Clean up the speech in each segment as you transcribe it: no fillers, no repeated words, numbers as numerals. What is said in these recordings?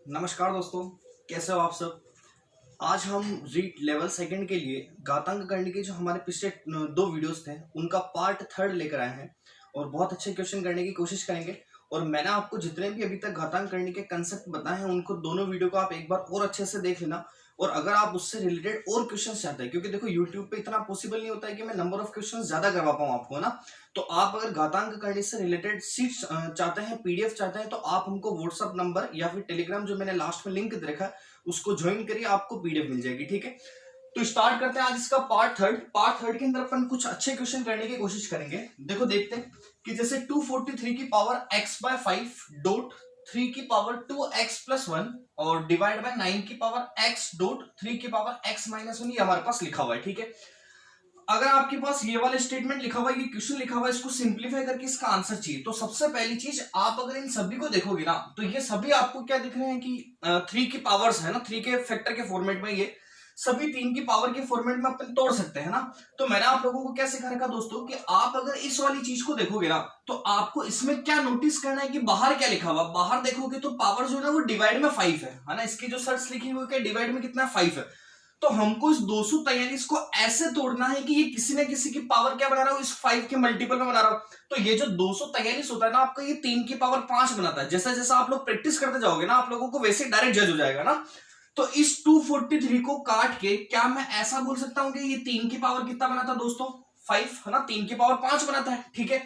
नमस्कार दोस्तों, कैसे हो आप सब। आज हम रीट लेवल सेकंड के लिए घातांक करने के जो हमारे पिछले दो वीडियोस थे उनका पार्ट थर्ड लेकर आए हैं और बहुत अच्छे क्वेश्चन करने की कोशिश करेंगे। और मैंने आपको जितने भी अभी तक घातांक करने के कंसेप्ट बताए हैं उनको दोनों वीडियो को आप एक बार और अच्छे से देख लेना। और अगर आप उससे रिलेटेड और क्वेश्चन चाहते हैं, क्योंकि देखो यूट्यूब पे इतना पॉसिबल नहीं होता है कि मैं नंबर ऑफ क्वेश्चन ज्यादा करवा पाऊँ आपको, है ना। तो आप अगर घातांक करने से रिलेटेड सीट्स चाहते हैं, पीडीएफ चाहते हैं, तो आप हमको व्हाट्सअप नंबर या फिर टेलीग्राम जो मैंने लास्ट में लिंक दे रखा है उसको ज्वाइन करिए, आपको पीडीएफ मिल जाएगी। ठीक है, तो स्टार्ट करते हैं आज इसका पार्ट थर्ड के अंदर अपन कुछ अच्छे क्वेश्चन करने की कोशिश करेंगे। देखो देखते हैं कि जैसे 243 की पावर x/5 डॉट 3 की पावर 2x+1 और डिवाइड बाय 9 की पावर x डॉट 3 की पावर x-1 ये हमारे पास लिखा हुआ है। ठीक है, अगर आपके पास ये वाला स्टेटमेंट लिखा हुआ है, ये क्वेश्चन लिखा हुआ है, इसको सिंप्लीफाई करके इसका आंसर चाहिए, तो सबसे पहली चीज आप अगर इन सभी को देखोगे ना तो ये सभी आपको क्या दिख रहे हैं कि 3 की पावर्स है ना, 3 के फैक्टर के फॉर्मेट में ये सभी 3 की पावर के फॉर्मेट में अपन तोड़ सकते हैं ना। तो मैंने आप लोगों को क्या सिखा रखा दोस्तों कि आप अगर इस वाली चीज को देखोगे ना तो आपको इसमें क्या नोटिस करना है कि बाहर क्या लिखा हुआ, बाहर देखोगे तो पावर जो है ना वो डिवाइड में 5 है ना। इसकी जो सर्च लिखी हुई है डिवाइड में कितना 5 है, तो हमको इस 243 को ऐसे तोड़ना है कि ये किसी ना किसी की पावर क्या बना रहा हूं, इस 5 के मल्टीपल में बना रहा हूं। तो ये जो 243 होता है ना आपका, ये 3 की पावर 5 बनाता है। जैसा जैसा आप लोग प्रैक्टिस करते जाओगे ना आप लोगों को वैसे डायरेक्ट जज हो जाएगा ना। तो इस 243 को काट के क्या मैं ऐसा बोल सकता हूं कि ये 3 की पावर कितना बनाता है दोस्तों, 5 है ना, 3 की पावर 5 बनाता है। ठीक है,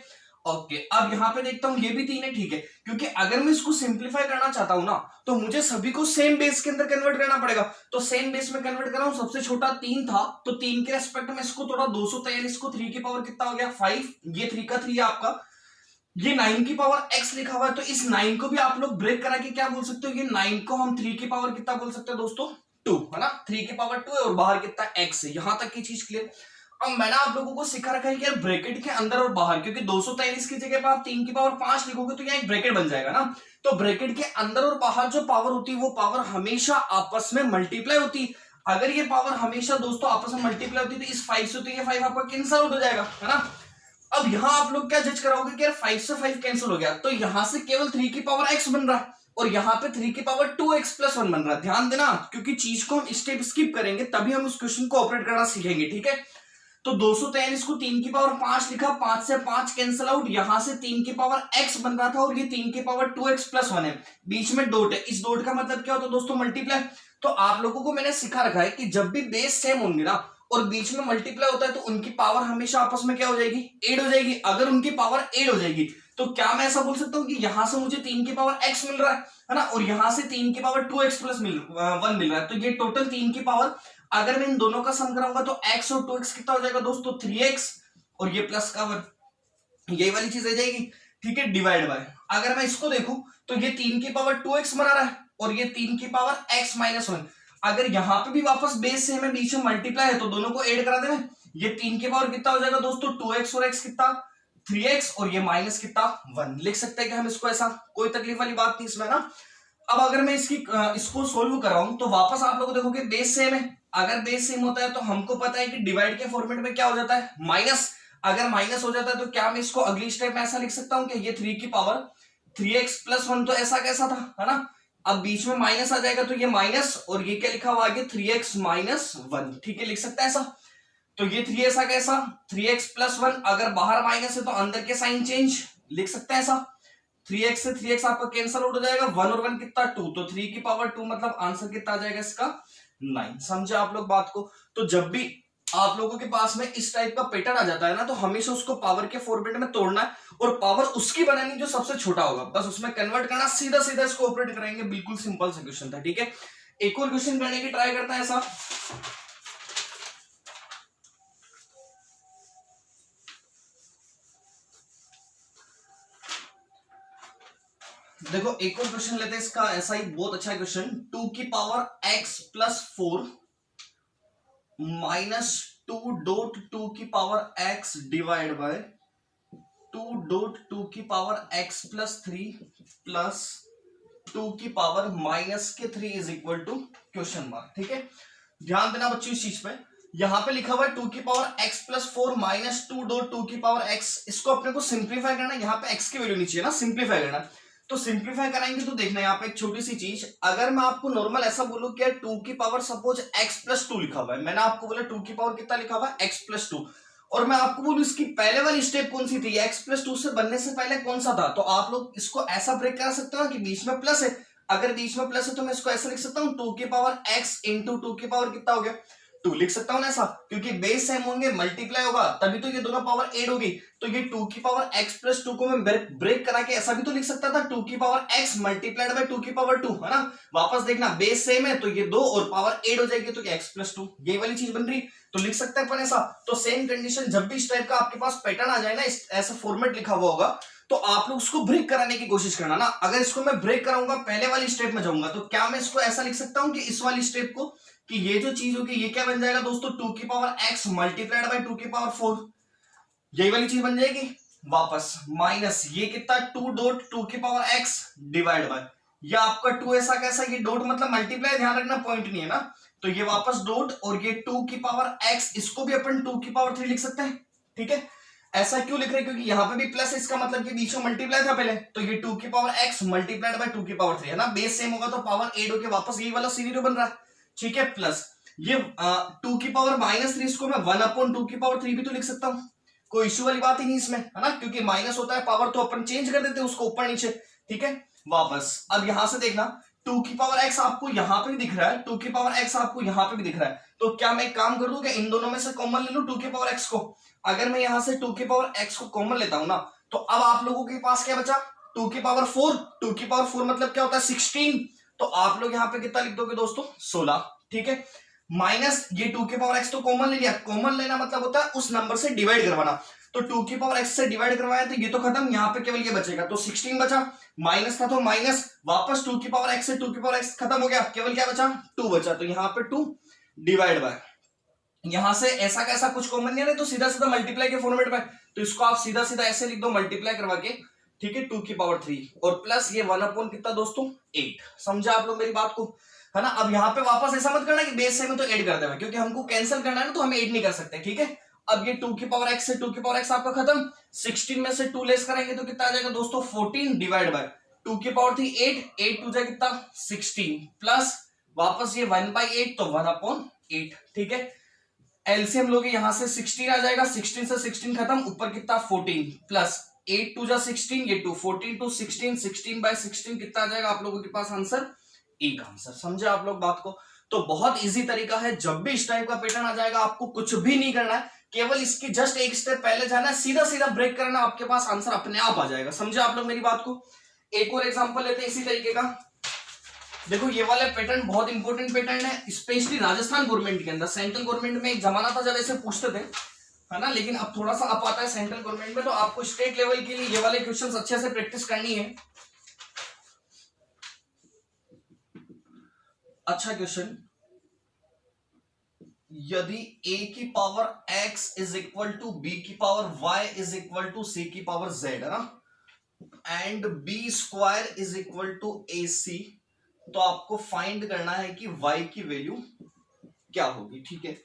ओके, अब यहां पे देखता हूं ये भी 3 है। ठीक है, क्योंकि अगर मैं इसको सिंप्लीफाई करना चाहता हूं ना तो मुझे सभी को सेम बेस के अंदर कन्वर्ट करना पड़ेगा। तो सेम बेस में कन्वर्ट कर रहा हूं, सबसे छोटा 3 था तो 3 के रेस्पेक्ट में इसको थोड़ा 243 को 3 की पावर कितना हो गया 5, ये 3 का 3 है आपका, ये 9 की पावर x लिखा हुआ है। तो इस 9 को भी आप लोग ब्रेक करा के क्या बोल सकते हो, ये 9 को हम 3 की पावर कितना बोल सकते हो दोस्तों 2, है ना, 3 की पावर 2 है और बाहर कितना x है। यहां तक की चीज क्लियर। अब मैंने आप लोगों को सिखा रखा है कि यार ब्रैकेट के अंदर और बाहर, क्योंकि 243 की जगह पर आप 3 की पावर 5 लिखोगे तो यहाँ एक ब्रैकेट बन जाएगा ना। तो ब्रैकेट के अंदर और बाहर जो पावर होती है वो पावर हमेशा आपस में मल्टीप्लाई होती है। अगर ये पावर हमेशा दोस्तों आपस में मल्टीप्लाई होती है तो इस 5 से तो ये 5 आपका कैंसिल आउट हो जाएगा, है ना। अब यहां आप लोग क्या जज कराओगे कि यार 5 से 5 कैंसिल हो गया, तो यहां से केवल 3 की पावर x बन रहा है और यहां पे 3 की पावर 2x+1 बन रहा है। ध्यान देना, क्योंकि चीज को हम स्टेप स्किप करेंगे तभी हम उस क्वेश्चन को ऑपरेट करना सीखेंगे। ठीक है, तो 243 को 3 की पावर 5 लिखा, 5 से 5 कैंसिल आउट, यहां से 3 की पावर x बन रहा था और ये 3 की पावर 2x+1 है, बीच में डॉट है। इस डॉट का मतलब क्या होता है दोस्तों, मल्टीप्लाई। तो आप लोगों को मैंने सिखा रखा है कि जब भी बेस सेम होंगे ना और बीच में मल्टीप्लाई होता है तो उनकी पावर हमेशा आपस में क्या हो जाएगी, ऐड हो जाएगी। अगर उनकी पावर ऐड हो जाएगी तो क्या मैं ऐसा बोल सकता हूं कि यहां से मुझे 3 की पावर x मिल रहा है ना, और यहां से 3 की पावर 2x+1 मिल रहा है, तो ये टोटल 3 की पावर, अगर मैं इन दोनों का सम कराऊंगा तो x और 2x कितना हो जाएगा दोस्तों 3x, और ये प्लस का 1, यही वाली चीज आ जाएगी। ठीक है, डिवाइड बाय, अगर मैं इसको देखूं तो ये 3 की पावर 2x बना रहा है और ये 3 की पावर x-1। अगर यहां पे भी वापस बेस सेम है, बीच में मल्टीप्लाई है, तो दोनों को ऐड करा देना, ये 3 की पावर कितना हो जाएगा दोस्तों 2x और x कितना 3x, और ये माइनस कितना 1। लिख सकते हैं कि हम इसको ऐसा, कोई तकलीफ वाली बात नहीं इसमें ना। अब अगर मैं इसको सोल्व कराऊं तो वापस आप लोग देखोगे बेस सेम है। अगर बेस सेम होता है तो हमको पता है कि डिवाइड के फॉर्मेट में क्या हो जाता है, माइनस। अगर माइनस हो जाता है तो क्या मैं इसको अगली स्टेप में ऐसा लिख सकता हूं कि ये 3 की पावर 3x+1, तो ऐसा कैसा था, है ना। अब बीच में माइनस आ जाएगा तो ये माइनस, और ये क्या लिखा हुआ आगे 3x-1। ठीक है, लिख सकता है ऐसा। तो ये 3 ऐसा कैसा 3x+1, अगर बाहर माइनस है तो अंदर के साइन चेंज, लिख सकते हैं ऐसा। 3x से 3x आपका कैंसिल आउट हो जाएगा, 1 और 1 कितना 2, तो 3 की पावर 2 मतलब आंसर कितना आ जाएगा इसका 9। समझे आप लोग बात को। तो जब भी आप लोगों के पास में इस टाइप का पैटर्न आ जाता है ना तो हमेशा उसको पावर के फॉर्मेट में तोड़ना है और पावर उसकी बनानी जो सबसे छोटा होगा, बस उसमें कन्वर्ट करना, सीधा सीधा इसको ऑपरेट करेंगे। बिल्कुल सिंपल सा क्वेश्चन था। ठीक है, एक और क्वेश्चन करने की ट्राई करता है ऐसा। देखो एक और क्वेश्चन लेते हैं इसका ऐसा ही, बहुत अच्छा क्वेश्चन। 2 की पावर x+4 माइनस 2.2 की पावर x डिवाइड बाय 2.2 की पावर x+3 प्लस 2 की power -3 is equal to question mark. ठीक है, ध्यान देना बच्चों इस चीज पे। यहां पे लिखा हुआ है 2 की पावर x+4 माइनस 2.2 की पावर x, इसको अपने को सिंप्लीफाई करना है। यहाँ पे x की वैल्यू नीचे है ना, सिंप्लीफाई करना। तो सिंप्लीफाई कराएंगे तो देखना यहाँ पे एक छोटी सी चीज, अगर मैं आपको नॉर्मल ऐसा बोलूं कि 2 की पावर सपोज x+2 लिखा हुआ है, मैंने आपको बोला 2 की पावर कितना लिखा हुआ है x+2, और मैं आपको बोलूं इसकी पहले वाली स्टेप कौन सी थी, x+2 से बनने से पहले कौन सा था, तो आप लोग इसको ऐसा ब्रेक करा सकते हो कि बीच में प्लस है, अगर बीच में प्लस है तो मैं इसको ऐसा लिख सकता हूँ 2 की पावर x इंटू 2 की पावर कितना हो गया 2 लिख सकता हूँ ना ऐसा, क्योंकि बेस सेम होंगे मल्टीप्लाई होगा तभी तो ये दोनों पावर ऐड होगी, तो ये 2 की पावर x+2 को मैं ब्रेक करा के ऐसा भी तो लिख सकता था 2 की पावर x मल्टीप्लाइड बाय 2 की पावर 2, है ना, वापस देखना बेस सेम है तो ये 2 और पावर ऐड हो जाएगी तो x+2 ये वाली चीज बन रही, तो लिख सकते हैं अपन ऐसा। तो सेम कंडीशन जब भी इस टाइप का आपके पास पैटर्न आ जाए ना, ऐसा फॉर्मेट लिखा हुआ होगा, तो आप लोग उसको ब्रेक कराने की कोशिश करना ना, अगर इसको मैं ब्रेक कराऊंगा पहले वाली स्टेप में जाऊंगा तो क्या मैं इसको ऐसा लिख सकता हूं कि इस वाली स्टेप को कि ये जो चीज होगी ये क्या बन जाएगा दोस्तों 2 की पावर x मल्टीप्लाइड बाय 2 की पावर 4, यही वाली चीज बन जाएगी, वापस माइनस ये कितना 2 डॉट 2 की पावर x डिवाइड बाय, ये आपका 2 ऐसा कैसा, ये डॉट मतलब मल्टीप्लाई, ध्यान रखना पॉइंट नहीं है ना, तो ये वापस डॉट और ये 2 की पावर x, इसको भी अपन 2 की पावर 3 लिख सकते हैं, ठीक है। ऐसा क्यों लिख रहे हैं, क्योंकि यहाँ पे भी प्लस है, इसका मतलब कि बीच में मल्टीप्लाई था पहले, तो ये 2 की पावर x मल्टीप्लाइड बाय 2 की पावर 3 है ना, बेस सेम होगा तो पावर ऐड होके वापस यही वाला सिनेरियो बन रहा है, ठीक है। प्लस ये 2 की पावर -3 इसको मैं 1/2 की पावर 3 भी तो लिख सकता हूँ, कोई इश्यू वाली बात ही नहीं इसमें, है ना, क्योंकि माइनस होता है पावर तो अपन चेंज कर देते हैं उसको ऊपर नीचे, ठीक है। वापस अब यहां से देखना 2 की पावर x आपको यहां पे भी दिख रहा है, 2 की पावर x आपको यहां पे भी दिख रहा है, तो क्या मैं एक काम कर दूं कि इन दोनों में से कॉमन ले लूं 2 की पावर x को, अगर मैं यहां से 2 की पावर x को कॉमन लेता हूं ना, तो अब आप लोगों के पास क्या बचा 2 की पावर 4, 2 की पावर 4 मतलब क्या होता है 16, तो आप लोग यहां पे कितना लिख दोगे दोस्तों 16, ठीक है। माइनस ये 2 की पावर x तो कॉमन ले लिया, कॉमन लेना मतलब होता है उस नंबर से डिवाइड करवाना, तो 2 की पावर x से डिवाइड करवाया तो ये तो खत्म, यहाँ पे केवल ये बचेगा, तो 16 बचा, माइनस था तो माइनस, वापस 2 की पावर x से 2 की पावर x खत्म हो गया, केवल क्या बचा 2 बचा, तो यहाँ पे 2 डिवाइड बाय, यहां से ऐसा कैसा कुछ कॉमन नहीं है तो सीधा सीधा मल्टीप्लाई के फॉर्मेट में, तो इसको आप सीधा सीधा ऐसे लिख दो मल्टीप्लाई करवा के, ठीक है, 2 की पावर 3 और प्लस ये 1/, कितना दोस्तों 8, समझा आप लोग मेरी बात को, है ना। अब यहाँ पे वापस ऐसा मत करना कि बेस से में तो ऐड कर देना, क्योंकि हमको कैंसिल करना है ना तो हम ऐड नहीं कर सकते, ठीक है। अब ये 2 की पावर x से 2 की पावर x आपका खत्म, 16 में से 2 लेस करेंगे तो कितना आ जाएगा दोस्तों 14 डिवाइड बाय 2 की पावर 3 8 टू जाए कितना 16 प्लस वापस ये 1/8 तो 1/8, ठीक है। एलसीएम लोगे यहां से 16 आ जाएगा, 16 से 16 खत्म, ऊपर कितना 14 प्लस 8 टू जा 16, ये 2 14 टू 16, 16/16 कितना आ जाएगा आप लोगों के पास आंसर, एक आंसर, समझे आप लोग बात को। तो बहुत इजी तरीका है, जब भी इस टाइप का पैटर्न आ जाएगा आपको कुछ भी नहीं करना है, केवल इसकी जस्ट एक स्टेप पहले जाना है, सीधा सीधा ब्रेक करना, आपके पास आंसर अपने आप आ जाएगा, समझे आप लोग मेरी बात को। एक और एग्जांपल लेते हैं इसी तरीके का, देखो ये वाला पैटर्न बहुत इंपॉर्टेंट पैटर्न है, स्पेशली राजस्थान गवर्नमेंट के अंदर, सेंट्रल गवर्नमेंट में एक जमाना था जब ऐसे पूछते थे, है ना, लेकिन अब थोड़ा सा अप आता है सेंट्रल गवर्नमेंट में, तो आपको स्टेट लेवल के लिए ये वाले क्वेश्चंस अच्छे से प्रैक्टिस करनी है। अच्छा क्वेश्चन, यदि a की power x is equal to b की power y is equal to c की पावर z, है ना, and b square is equal to ac, तो आपको फाइंड करना है कि y की वैल्यू क्या होगी, ठीक है।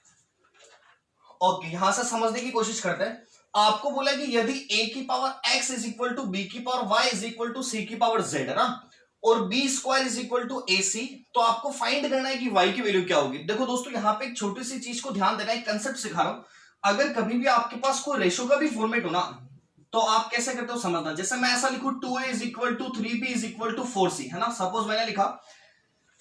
ओके, यहां से समझने की कोशिश करते हैं, आपको बोला कि यदि a की power x is equal to b की power y is equal to c की पावर z, है ना, और B square is equal to AC, तो आपको फाइंड करना है कि y की वैल्यू क्या होगी। देखो दोस्तों यहाँ पे एक छोटी सी चीज को ध्यान देना है, कंसेप्ट सिखा रहा हूं, अगर कभी भी आपके पास कोई रेशो का भी फॉर्मेट हो ना, तो आप कैसे करते हो समझना, जैसे मैं ऐसा लिखूं 2a is equal to 3b is equal to 4c, है ना, सपोज मैंने लिखा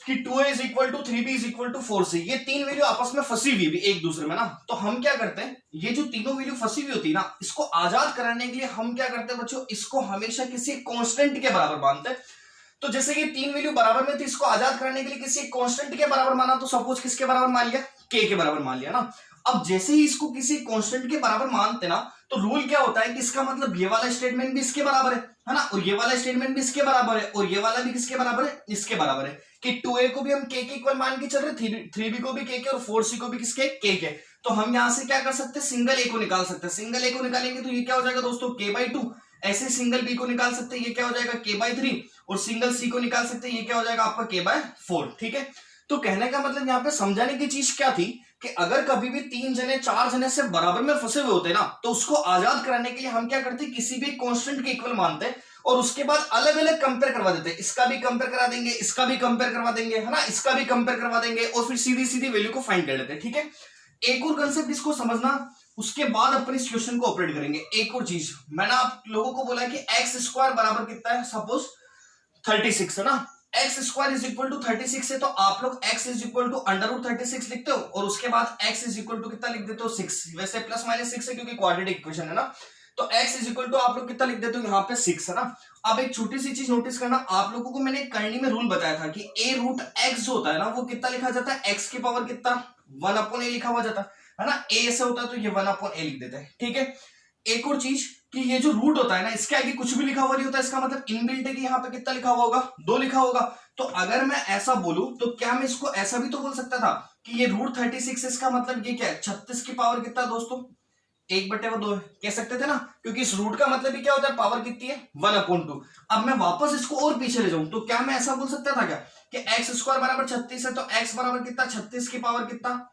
कि 2a is equal to 3b is equal to 4c, ये तीन वैल्यू आपस में फंसी हुई भी एक दूसरे में ना, तो हम क्या करते हैं, ये जो तीनों वैल्यू फंसी हुई होती है ना, इसको आजाद कराने के लिए हम क्या करते हैं बच्चों, इसको हमेशा किसी कांस्टेंट के बराबर मानते हैं। तो जैसे कि तीन वैल्यू बराबर में थी, इसको आजाद करने के लिए किसी कांस्टेंट के बराबर माना, तो सपोज किसके बराबर मान लिया, k के बराबर मान लिया ना। अब जैसे ही इसको किसी कांस्टेंट के बराबर मानते ना, तो रूल क्या होता है कि इसका मतलब ये वाला स्टेटमेंट भी इसके बराबर है ना, और ये वाला स्टेटमेंट भी इसके बराबर है, और ये वाला भी किसके बराबर है, इसके बराबर है, कि 2a को भी हम k के इक्वल मान के चल रहे, 3b को भी k के, और 4c को भी किसके k के। तो हम यहां से क्या कर सकते हैं, सिंगल a को निकाल सकते हैं, सिंगल a को निकालेंगे तो ये क्या हो जाएगा दोस्तों k/2, ऐसे सिंगल b को निकाल सकते हैं, ये क्या हो जाएगा k/3, और सिंगल c को निकाल सकते हैं, ये क्या हो जाएगा आपका k/4, ठीक है। तो कहने का मतलब यहाँ पे समझाने की चीज क्या थी कि अगर कभी भी 3 जने 4 जने से बराबर में फंसे हुए होते ना, तो उसको आजाद कराने के लिए हम क्या करते, किसी भी कांस्टेंट के इक्वल मानते, और उसके बाद अलग अलग कंपेयर करवा देते हैं, इसका भी कंपेयर करा देंगे, इसका भी कंपेयर करवा देंगे, है ना, इसका भी कंपेयर करवा देंगे और फिर सीधी सीधी वैल्यू को फाइंड कर लेते हैं। ठीक है, एक और कंसेप्ट इसको समझना, उसके बाद अपन इस क्वेश्चन को ऑपरेट करेंगे। एक और चीज मैंने आप लोगों को बोला कि एक्स स्क्वायर बराबर कितना है, सपोज 36 है ना, x square is equal to 36 है, तो आप लोग x is equal to under root 36 लिखते हो और उसके बाद एक्स इज इक्वल टू कितना लिख देते हो 6, वैसे प्लस माइनस 6 है क्योंकि क्वाड्रेटिक इक्वेशन है ना, तो x इज इक्वल टू आप लोग कितना लिख देते हो यहाँ पे 6 है ना। अब एक छोटी सी चीज नोटिस करना, आप लोगों को मैंने करनी में रूल बताया था कि a रूट x जो होता है ना वो कितना लिखा जाता है, x की पावर कितना 1/a लिखा हुआ जाता है ना, a ऐसे होता है तो ये 1/a लिख देते हैं। ठीक है, एक और चीज कि ये जो रूट होता है ना इसके आगे कुछ भी लिखा हुआ नहीं होता, इसका मतलब इनबिल्ट है कि यहाँ पे कितना लिखा हुआ होगा 2 लिखा होगा। तो अगर मैं ऐसा बोलूं तो क्या मैं इसको ऐसा भी तो बोल सकता था कि ये रूट 36 इसका मतलब ये क्या है 36 की पावर कितना दोस्तों 1/2 कह सकते थे ना, क्योंकि इस रूट का मतलब ही क्या होता है पावर कितनी है 1/2। अब मैं वापस इसको और पीछे ले जाऊं तो क्या मैं ऐसा बोल सकता था क्या कि एक्स स्क्वायर बराबर 36 है, तो एक्स बराबर कितना 36 की पावर कितना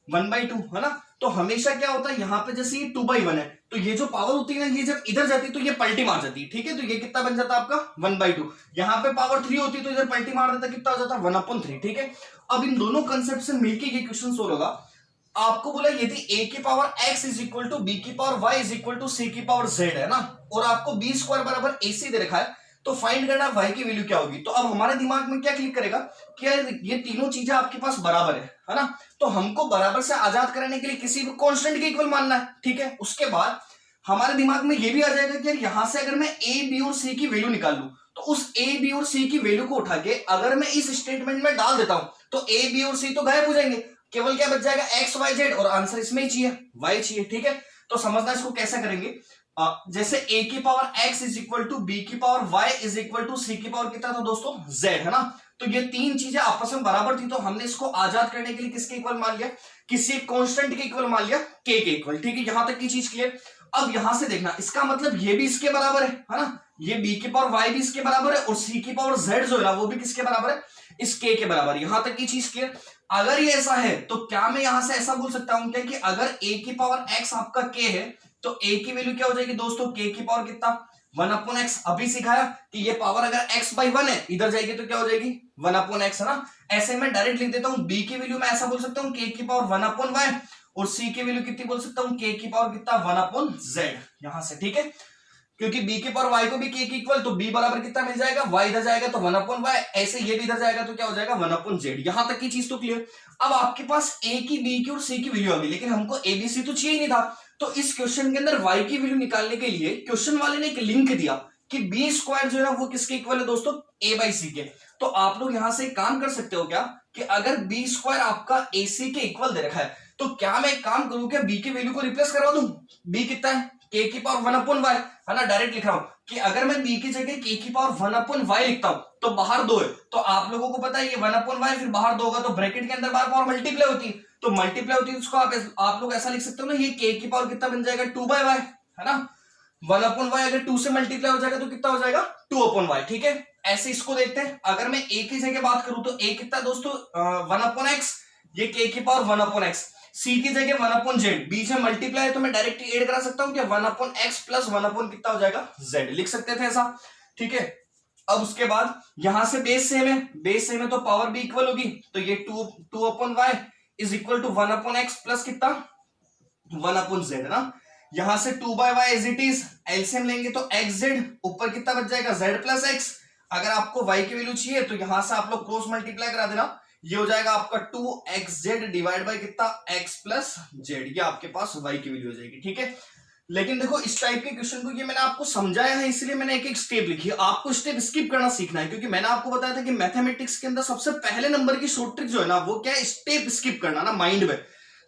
1/2 है ना। तो हमेशा क्या होता है यहाँ पे जैसे ये 2/1 है तो ये जो पावर होती है ना ये जब इधर जाती है तो ये पलटी मार जाती है। ठीक है, तो ये कितना बन जाता है आपका 1/2, यहाँ पे पावर 3 होती है तो इधर पलटी मार देता कितना हो जाता है 1/3। ठीक है, अब इन दोनों कंसेप्ट से मिलकर ये क्वेश्चन सोल्व होगा। आपको बोला यदि a की power x is equal to B की power y is equal to c की पावर z है ना, और आपको b स्क्वायर बराबर ac दे रखा है, तो फाइंड करना y की वैल्यू क्या होगी। तो अब हमारे दिमाग में क्या क्लिक करेगा कि यार ये तीनों चीजें आपके पास बराबर है ना, तो हमको बराबर से आजाद कराने के लिए किसी भी कांस्टेंट के इक्वल मानना है। ठीक है, उसके बाद हमारे दिमाग में ये भी आ जाएगा कि यार यहां से अगर मैं a b और c की वैल्यू निकाल लूं तो उस a b और c की वैल्यू को उठा के अगर मैं इस स्टेटमेंट में डाल देता हूं तो a b और c तो गायब हो जाएंगे, केवल क्या बच जाएगा एक्स वाई जेड, और आंसर इसमें ही चाहिए वाई चाहिए। ठीक है, तो समझना इसको कैसा करेंगे, जैसे a की power x is equal to B की power y is equal to C की पावर कितना था दोस्तों z है ना, तो ये तीन चीजें आपस में बराबर थी तो हमने इसको आजाद करने के लिए किसके इक्वल मान लिया, किसी कांस्टेंट के इक्वल मान लिया k के इक्वल। ठीक है, यहां तक की चीज क्लियर। अब यहां से देखना इसका मतलब ये भी इसके बराबर है ना, ये b की पावर y भी इसके बराबर है और c की पावर z जो है ना वो भी किसके बराबर है, इस k के बराबर। यहां तक की चीज क्लियर। अगर ये ऐसा है तो क्या मैं यहां से ऐसा बोल सकता हूं क्या कि अगर a की पावर x आपका k है तो a की वैल्यू क्या हो जाएगी दोस्तों, k की पावर कितना 1/x। अभी सिखाया कि ये पावर अगर x/1 है इधर जाएगी तो क्या हो जाएगी 1/x है ना। ऐसे मैं डायरेक्ट लिख देता हूं b की वैल्यू मैं ऐसा बोल सकता हूं k की पावर 1/y और c की वैल्यू कितनी बोल सकता हूं k की पावर कितना 1/z यहां से। ठीक है, क्योंकि b के पावर y को भी k के इक्वल, तो b बराबर कितना मिल जाएगा y इधर जाएगा तो 1/y, ऐसे ये भी इधर जाएगा तो क्या हो जाएगा 1/z। यहां तक की चीज तो क्लियर। अब आपके पास a की b की और c की वैल्यू आ गई, लेकिन हमको a b c तो चाहिए ही नहीं था, तो इस क्वेश्चन के अंदर y की वैल्यू निकालने के लिए क्वेश्चन वाले ने एक लिंक दिया कि b स्क्वायर जो है ना वो किसके इक्वल है दोस्तों a/c के। तो आप लोग यहां से काम कर सकते हो क्या कि अगर b स्क्वायर आपका ac के इक्वल दे रखा है तो क्या मैं एक काम करूं क्या b की वैल्यू को रिप्लेस करवा दूं, b कितना है k की पावर 1/y है ना, डायरेक्ट लिख रहा हूं कि अगर मैं b की जगह k की पावर 1/y लिखता हूं तो बाहर 2 है, तो आप लोगों को पता है ये 1/y फिर बाहर 2 होगा तो ब्रैकेट के अंदर बार पावर मल्टीप्लाई होती है, तो मल्टीप्लाई होती है उसको आप लोग ऐसा लिख सकते हो ना, ये k की पावर कितना बन जाएगा 2/y है ना, 1/y अगर 2 से मल्टीप्लाई हो जाएगा तो कितना हो जाएगा 2/y। ठीक है, ऐसे इसको देखते हैं। अगर मैं a की जगह बात करूं तो a कितना दोस्तों 1/x, ये k की पावर 1/x, c की जगह 1/z, बीच में मल्टीप्लाई है तो मैं डायरेक्ट ऐड करा सकता हूं कि 1/x प्लस 1/ कितना हो जाएगा z, लिख सकते थे ऐसा। ठीक है, अब उसके बाद यहां से बेस सेम है, बेस सेम है तो पावर भी इक्वल होगी, तो ये 2/y is equal to 1/x plus कितना 1/z है ना। यहां से 2/y as it is LCM लेंगे तो xz ऊपर कितना बच जाएगा z प्लस x। अगर आपको y की वैल्यू चाहिए तो यहां से आप लोग क्रॉस मल्टीप्लाई करा देना, ये हो जाएगा आपका 2xz डिवाइड बाय कितना x प्लस z, ये आपके पास y की वैल्यू हो जाएगी। ठीक है, लेकिन देखो इस टाइप के क्वेश्चन को ये मैंने आपको समझाया है इसलिए मैंने एक एक स्टेप लिखी है, आपको स्टेप स्किप करना सीखना है, क्योंकि मैंने आपको बताया था कि मैथमेटिक्स के अंदर सबसे पहले नंबर की शॉर्ट ट्रिक जो है ना वो क्या है, स्टेप स्किप करना ना माइंड में।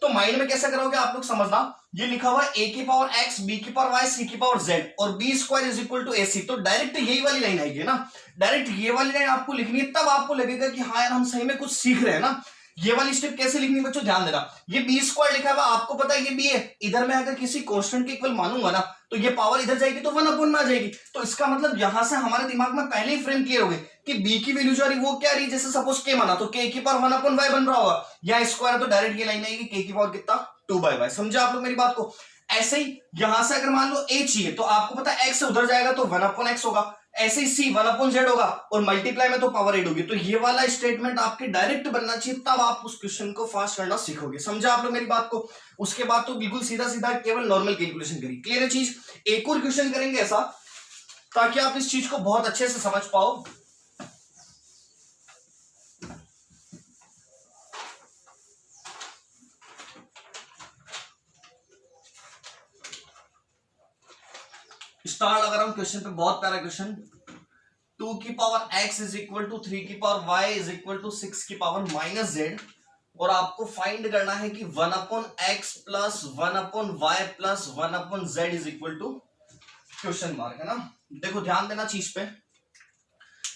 तो माइंड में कैसा करोगे आप लोग समझना, ये लिखा हुआ है a की पावर x, b की पावर y, c की पावर z और b square is equal to ac, तो डायरेक्ट यही वाली लाइन आएगी ना, डायरेक्ट ये वाली लाइन आपको लिखनी है, तब आपको लगेगा कि हाँ यार हम सही में कुछ सीख रहे हैं ना। ये वाली स्टेप कैसे लिखनी है बच्चों ध्यान देना, ये b स्क्वायर लिखा हुआ आपको पता है ये b है, इधर मैं अगर किसी कांस्टेंट के इक्वल मानूंगा ना तो ये पावर इधर जाएगी तो 1/में आ जाएगी, तो इसका मतलब यहां से हमारे दिमाग में पहले ही फ्रेम क्लियर हो गई कि b की वैल्यू जो आ रही वो क्या रही, जैसे सपोज k माना तो k की पावर 1/y बन रहा होगा, या स्क्वायर तो डायरेक्ट ये लाइन आएगी k की पावर कितना 2/y। समझे आप लोग मेरी बात को। ऐसे ही यहां से अगर मान लो a चाहिए तो आपको पता है x से उधर जाएगा तो 1/x होगा, ऐसे ही सी 1/z होगा और मल्टीप्लाई में तो पावर 8 होगी। तो ये वाला स्टेटमेंट आपके डायरेक्ट बनना चाहिए, तब आप उस क्वेश्चन को फास्ट करना सीखोगे। समझा आप लोग मेरी बात को? उसके बाद तो बिल्कुल सीधा सीधा केवल नॉर्मल कैलकुलेशन करिए। क्लियर है चीज? एक और क्वेश्चन करेंगे ऐसा, ताकि आप इस चीज को बहुत अच्छे से समझ पाओ। स्टार्ट अगर हम क्वेश्चन पे, बहुत प्यारा क्वेश्चन। 2 की power x is equal to 3 की power y is equal to 6 की पावर माइनस z, और आपको फाइंड करना है कि 1/x plus 1/y plus 1/z is equal to question mark, है ना। देखो ध्यान देना चीज पे,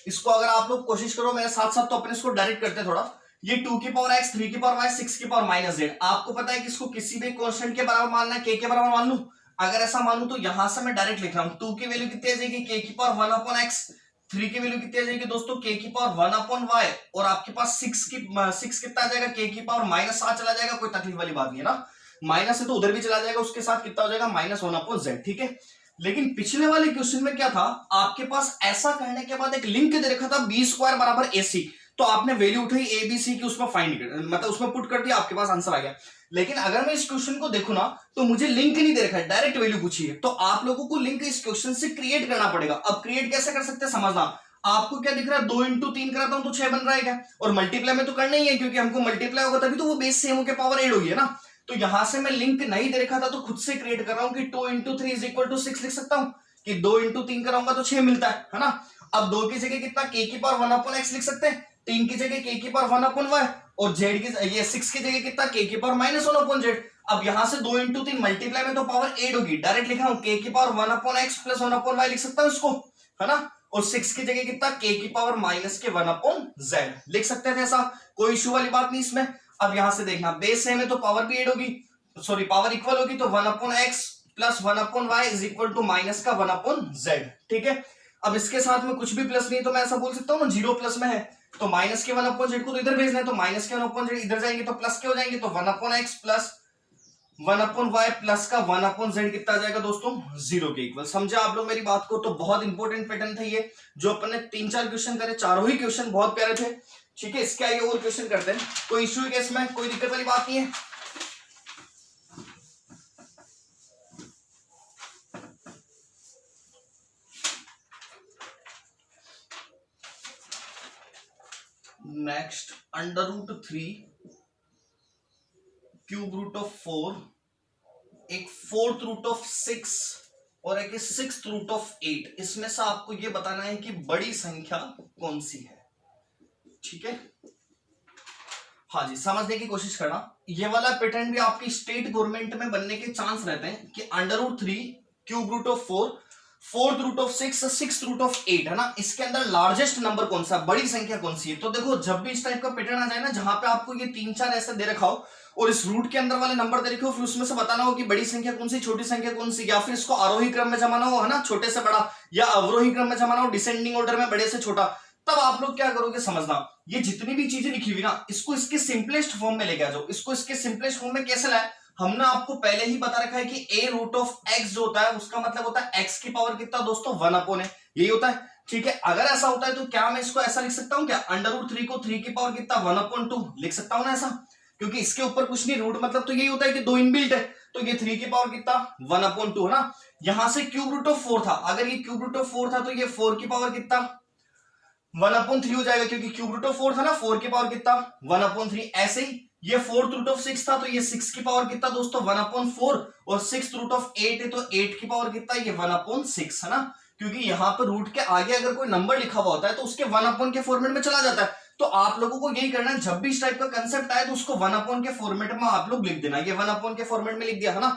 इसको अगर आप लोग कोशिश करो मेरे साथ साथ, तो अपने इसको डायरेक्ट करते हैं थोड़ा। ये 2 की पावर x, 3 की पावर y, 6 की पावर माइनस z, आपको पता है कि इसको किसी भी कांस्टेंट के बराबर मानना है, k के बराबर मान लूं। अगर ऐसा मानूं तो यहां से मैं डायरेक्ट लिख रहा हूं, 2 की वैल्यू कितनी आ जाएगी, k की पावर 1/x, 3 की वैल्यू कितनी आ जाएगी दोस्तों, k की पावर 1/y, और आपके पास 6 कितना आ जाएगा, k की पावर -7 चला जाएगा, कोई तकलीफ वाली बात नहीं है ना। माइनस है तो उधर भी चला जाएगा, उसके साथ कितना हो जाएगा, -1/z, ठीक है। लेकिन पिछले वाले क्वेश्चन में क्या था, आपके पास ऐसा करने के बाद एक लिंक दे रखा था b² बराबर ac, तो आपने वैल्यू उठाई a b c की, उसमें फाइंड कर, मतलब उसमें पुट कर दिया, आपके पास आंसर आ गया। लेकिन अगर मैं इस क्वेश्चन को देखूं ना, तो मुझे लिंक नहीं दे रखा है, डायरेक्ट वैल्यू पूछी है, तो आप लोगों को लिंक इस क्वेश्चन से क्रिएट करना पड़ेगा। अब क्रिएट कैसे कर सकते हैं समझना। आपको क्या दिख रहा है, 2 × 3 कराता हूं तो 6 बन रहा है क्या, और मल्टीप्लाई में तो करना ही है, क्योंकि हमको मल्टीप्लाई होगा तभी तो वो बेस सेम होकर पावर 8 होगी, है ना। तो यहां से मैं लिंक नहीं दे रखा था, तो खुद से क्रिएट कर रहा हूं कि 2 × 3 इज इक्वल टू 6 लिख सकता हूं, कि 2 × 3 कराऊंगा तो 6 मिलता है ना। अब 2 की जगह कितना, k की पावर 1/x लिख सकते हैं, 3 की जगह k की पावर 1/y, और z की, ये 6 की जगह कितना, k की पावर -1/z। अब यहां से 2 × 3 मल्टीप्लाई में तो पावर 8 होगी, डायरेक्ट लिखा हूं k की पावर 1/x प्लस 1/y लिख सकता हूं इसको, है ना। और 6 की जगह कितना, k की पावर -1/z लिख सकते थे, ऐसा कोई इशू वाली बात नहीं इसमें। अब यहां से देखना, बेस सेम है तो पावर भी 8 होगी, सॉरी पावर इक्वल होगी, तो 1/x plus 1/y is equal to minus का 1/z, ठीक है। अब इसके साथ में कुछ भी प्लस नहीं, तो मैं ऐसा बोल सकता हूं ना, 0 प्लस में है, तो माइनस के 1/z को तो इधर भेजना है, तो माइनस के 1/z इधर जाएंगे तो प्लस के हो जाएंगे, तो 1/x प्लस 1/y प्लस का 1/z कितना आ जाएगा दोस्तों, 0 के इक्वल। समझा आप लोग मेरी बात को? तो बहुत इंपॉर्टेंट पैटर्न था ये, जो अपन ने 3-4 क्वेश्चन करे, चारों ही क्वेश्चन बहुत प्यारे थे, ठीक है। इसके आगे और क्वेश्चन करते हैं, कोई इश्यू है इसमें, कोई दिक्कत वाली बात नहीं है। नेक्स्ट, √3 क्यूब रूट ऑफ 4, एक 4th रूट ऑफ 6 और एक 6th रूट ऑफ 8, इसमें से आपको यह बताना है कि बड़ी संख्या कौन सी है, ठीक है। हाँ जी, समझने की कोशिश करना। ये वाला पैटर्न भी आपकी स्टेट गवर्नमेंट में बनने के चांस रहते हैं, कि √3 cube root of 4, 4th root of 6, 6th root of 8, है ना। इसके अंदर लार्जेस्ट नंबर कौन सा, बड़ी संख्या कौन सी है। तो देखो, जब भी इस टाइप का पैटर्न आ जाए ना, जहां पे आपको ये 3-4 ऐसे दे रखा हो और इस रूट के अंदर वाले नंबर दे रखे हो, फिर उसमें से बताना हो कि बड़ी संख्या कौन सी, छोटी संख्या कौन सी, या फिर इसको आरोही क्रम में जमाना हो, है ना, छोटे से बड़ा, या अवरोही क्रम में जमाना हो, डिसेंडिंग ऑर्डर में बड़े से छोटा, तब आप लोग क्या करोगे समझना, ये जितनी भी चीजें लिखी हुई ना, इसको इसके सिंपलेस्ट फॉर्म में लेके आ जाओ। इसको इसके सिंपलेस्ट फॉर्म में कैसे लाए, हमने आपको पहले ही बता रखा है कि a√x जो होता है, उसका मतलब होता है x की पावर कितना दोस्तों, 1/, यही होता है, ठीक है। अगर ऐसा होता है तो क्या मैं इसको ऐसा लिख सकता हूं क्या, √3 को 3 की पावर कितना, 1/2 लिख सकता हूं ना ऐसा, क्योंकि इसके ऊपर कुछ नहीं, रूट मतलब तो यही होता है कि 2 इनबिल्ट है, तो ये 3 की पावर कितना, 1/2, है ना। यहां से क्यूब रूट ऑफ 4 था, अगर ये क्यूब रूट ऑफ 4 था तो ये 4 की पावर कितना, 1/3 हो जाएगा, क्योंकि क्यूब रूट ऑफ 4 था ना, 4 की पावर कितना, 1/3। ऐसे ही ये 4th रूट ऑफ 6 था, तो ये 6 की पावर कितना दोस्तों, 1/4, और 6th रूट ऑफ 8 है, तो 8 की पावर कितना, ये 1/6, है ना। क्योंकि यहाँ पर रूट के आगे अगर कोई नंबर लिखा हुआ होता है तो उसके 1/, के फॉर्मेट में चला जाता है। तो आप लोगों को यही करना है, जब भी इस टाइप का कंसेप्ट आए तो उसको 1/, के फॉर्मेट में आप लोग लिख देना। ये 1/, के फॉर्मेट में लिख दिया, है ना।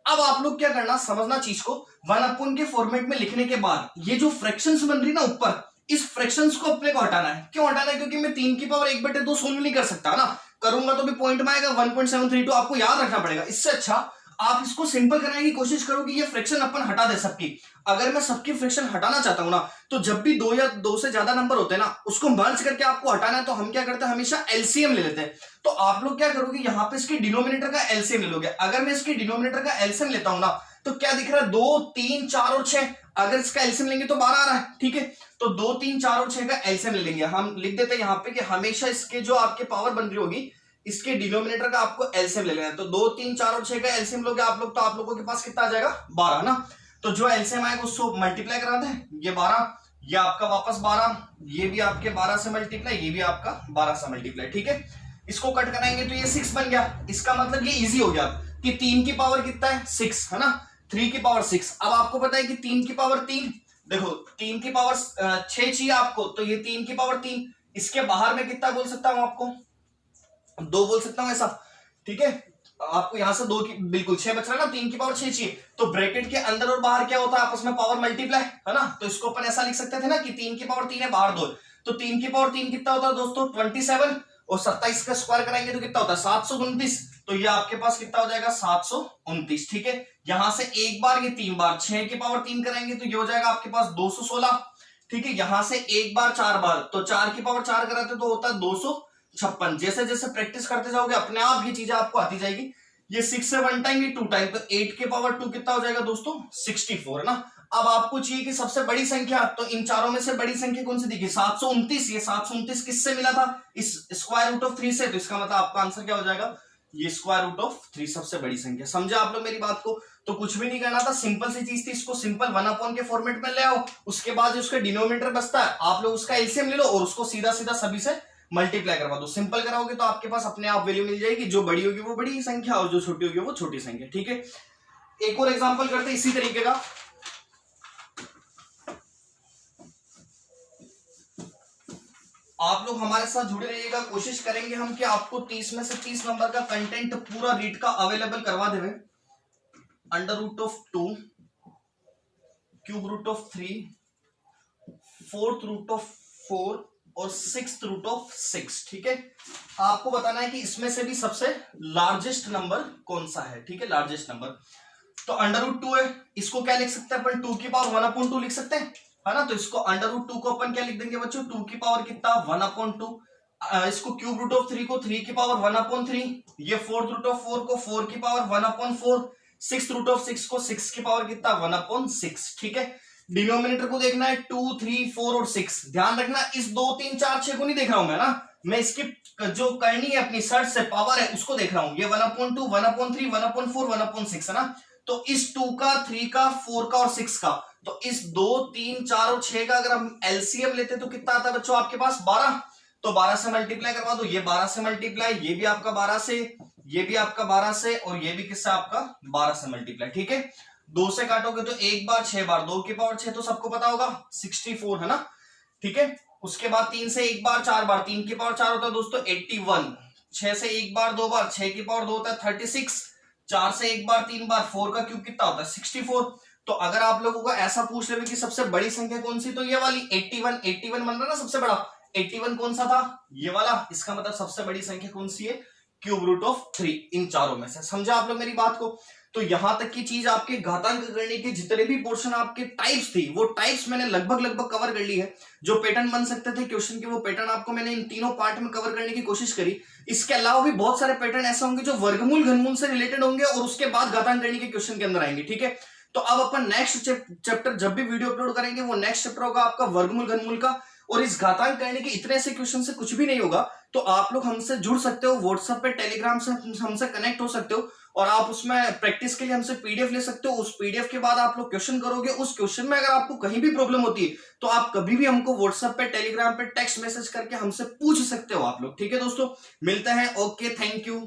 अब आप लोग क्या करना, समझना चीज को, 1/, के फॉर्मेट में लिखने के बाद ये जो फ्रैक्शंस बन रही ना ऊपर, इस फ्रैक्शंस को अपने को हटाना है। क्यों हटाना है, क्योंकि मैं 3 की पावर 1/2 सोल्व नहीं कर सकता ना, करूंगा तो भी पॉइंट में आएगा 1.732, आपको याद रखना पड़ेगा। इससे अच्छा आप इसको सिंपल करने की कोशिश करो कि ये फ्रैक्शन अपन हटा दे सबकी। अगर मैं सबकी फ्रैक्शन हटाना चाहता हूं ना, तो जब भी 2 या 2 से ज्यादा नंबर होते हैं ना, उसको मर्ज करके आपको हटाना है, तो हम क्या करते हैं, हमेशा एलसीएम ले लेते हैं। तो आप लोग क्या करोगे, यहां पे इसके डिनोमिनेटर का एलसीएम ले लोगे। अगर मैं इसके डिनोमिनेटर का एलसीएम लेता हूं ना, तो क्या दिख रहा है, 2 3 4 और 6, अगर इसका एलसीएम लेंगे तो 12 आ रहा है, ठीक है। तो 2 3 4 और 6 का एलसीएम ले लेंगे, हम लिख देते हैं यहाँ पे कि हमेशा इसके जो आपके पावर बन रही होगी इसके डिनोमिनेटर का आपको एलसीएम ले लेना है। तो 2 3 4 और 6 का एलसीएम लोगे आप लोग, तो आप लोगों के पास कितना आ जाएगा, 12 ना। तो जो एलसीएम आएगा उसको मल्टीप्लाई करा दें, ये 12, ये आपका वापस 12, ये भी आपके 12 से मल्टीप्लाई, ये भी आपका 12 से मल्टीप्लाई, ठीक है। इसको कट कराएंगे तो ये 6 बन गया। इसका मतलब ये इजी हो गया कि 3 की पावर कितना है, 6 है ना, 3 की पावर 6। अब आपको पता है कि 3 की पावर 3, देखो 3 की पावर 6 चाहिए आपको, तो ये 3 की पावर 3, इसके बाहर में कितना बोल सकता हूं आपको, 2 बोल सकता हूं ऐसा, ठीक है। आपको यहां से 2 की बिल्कुल 6 बच रहा है ना, 3 की पावर 6 चाहिए, तो ब्रैकेट के अंदर और बाहर क्या होता है, आपस में पावर मल्टीप्लाई, है ना। तो इसको अपन ऐसा लिख सकते थे ना कि 3 की पावर 3 है, बाहर 2, तो 3 की पावर 3 कितना होता है दोस्तों, 27, और 27 का स्क्वायर कराएंगे तो कितना होता है, 729। तो ये आपके पास कितना हो जाएगा, 729, ठीक है। यहां से एक बार ये 3 बार 6 की पावर 3 कराएंगे तो ये हो जाएगा आपके पास 216, ठीक है। यहां से एक बार 4 बार, तो 4 की पावर 4 कराते तो होता है 256। जैसे जैसे प्रैक्टिस करते जाओगे अपने आप ये चीजें आपको आती जाएगी। ये 6 से 1 टाइम, ये 2 टाइम, तो 8 के पावर 2 कितना हो जाएगा दोस्तों, 64 ना। अब आपको चाहिए कि सबसे बड़ी संख्या, तो इन चारों में से बड़ी संख्या कौन सी दिखी, 729। ये 729 किससे मिला था, इस स्क्वायर रूट ऑफ 3 से, तो इसका मतलब आपका आंसर क्या हो जाएगा, ये स्क्वायर रूट ऑफ 3 सबसे बड़ी संख्या। समझे आप लोग मेरी बात को। तो कुछ भी नहीं करना था, सिंपल सी चीज थी, इसको सिंपल 1 के फॉर्मेट में ले आओ, उसके बाद जो उसका डिनोमिनेटर बचता है आप लोग उसका एलसीएम ले लो और उसको सीधा सीधा सभी से मल्टीप्लाई करवा दो। सिंपल कराओगे तो आपके पास अपने आप वैल्यू मिल जाएगी, जो बड़ी होगी वो बड़ी संख्या और जो छोटी होगी वो छोटी संख्या, ठीक है। एक और एग्जांपल करते हैं इसी तरीके का। आप लोग हमारे साथ जुड़े रहिएगा, कोशिश करेंगे हम कि आपको 30 में से 30 नंबर का कंटेंट पूरा रीड का अवेलेबल करवा देवे। Under root of 2, cube root of 3, fourth root of 4 और 6th रूट ऑफ 6, ठीक है। आपको बताना है कि इसमें से भी सबसे लार्जेस्ट नंबर कौन सा है, ठीक है, लार्जेस्ट नंबर। तो अंडर रूट 2 है, इसको क्या लिख सकते हैं अपन, 2 की पावर 1/2 लिख सकते हैं, है ना। तो इसको अंडर रूट 2 को अपन क्या लिख देंगे बच्चों, 2 की पावर कितना, 1/2। इसको क्यूब रूट ऑफ 3 को 3 की पावर 1/3, ये फोर्थ रूट ऑफ 4 को 4 की पावर 1/4, 6th रूट ऑफ 6 को 6 की पावर कितना, 1/6, ठीक है। डिनोमिनेटर को देखना है 2 3 4 और 6। ध्यान रखना इस 2 3 4 6 को नहीं देख रहा हूं मैं ना, मैं इसकी जो करनी है अपनी सर्च से पावर है उसको देख रहा हूं। ये 1/2 1/3 1/4 1/6 है ना। तो इस 2 का 3 का 4 का और 6 का, तो इस 2 3 4 और 6 का अगर हम एलसीएम लेते तो कितना आता है बच्चों आपके पास, 12। तो 12 से मल्टीप्लाई करवा दो, ये 12 से मल्टीप्लाई, ये भी आपका 12 से, ये भी आपका 12 से, और ये भी किससे आपका 12 से मल्टीप्लाई, ठीक है। 2 से काटोगे तो एक बार 6 बार, 2 की पावर 6 तो सबको पता होगा 64 है ना, ठीक है। उसके बाद 3 से एक बार 4 बार, 3 की पावर 4 होता है दोस्तों 81, 6 से एक बार 2 बार, 6 की पावर 2 होता है 36, 4 से एक बार 3 बार, 4 का क्यूब कितना होता है 64। तो अगर आप लोगों को ऐसा पूछ रहे कि सबसे बड़ी संख्या कौन सी, तो ये वाली 81 81 बन रहा ना सबसे बड़ा, 81 कौन सा था, ये वाला। इसका मतलब सबसे बड़ी संख्या कौन सी है, क्यूब रूट ऑफ 3, इन चारों में से। समझा आप लोग मेरी बात को। तो यहां तक की चीज आपके घातांक करने के जितने भी पोर्शन आपके टाइप्स थी, वो टाइप्स मैंने लगभग कवर कर ली है। जो पैटर्न बन सकते थे क्वेश्चन के, वो पैटर्न आपको मैंने इन तीनों पार्ट में कवर करने की कोशिश करी। इसके अलावा भी बहुत सारे पैटर्न ऐसे होंगे जो वर्गमूल घनमूल से रिलेटेड होंगे और उसके बाद घातांक करने के क्वेश्चन के अंदर आएंगे, ठीक है। तो अब अपन नेक्स्ट चैप्टर जब भी वीडियो अपलोड करेंगे वो नेक्स्ट चैप्टर होगा आपका वर्गमूल घनमूल का। और इस घातांक करने के इतने से क्वेश्चन से कुछ भी नहीं होगा, तो आप लोग हमसे जुड़ सकते हो, व्हाट्सएप पे टेलीग्राम से हमसे कनेक्ट हो सकते हो और आप उसमें प्रैक्टिस के लिए हमसे पीडीएफ ले सकते हो। उस पीडीएफ के बाद आप लोग क्वेश्चन करोगे, उस क्वेश्चन में अगर आपको कहीं भी प्रॉब्लम होती है तो आप कभी भी हमको व्हाट्सएप पे टेलीग्राम पे टेक्स्ट मैसेज करके हमसे पूछ सकते हो आप लोग, ठीक है दोस्तों। मिलते हैं, ओके, थैंक यू।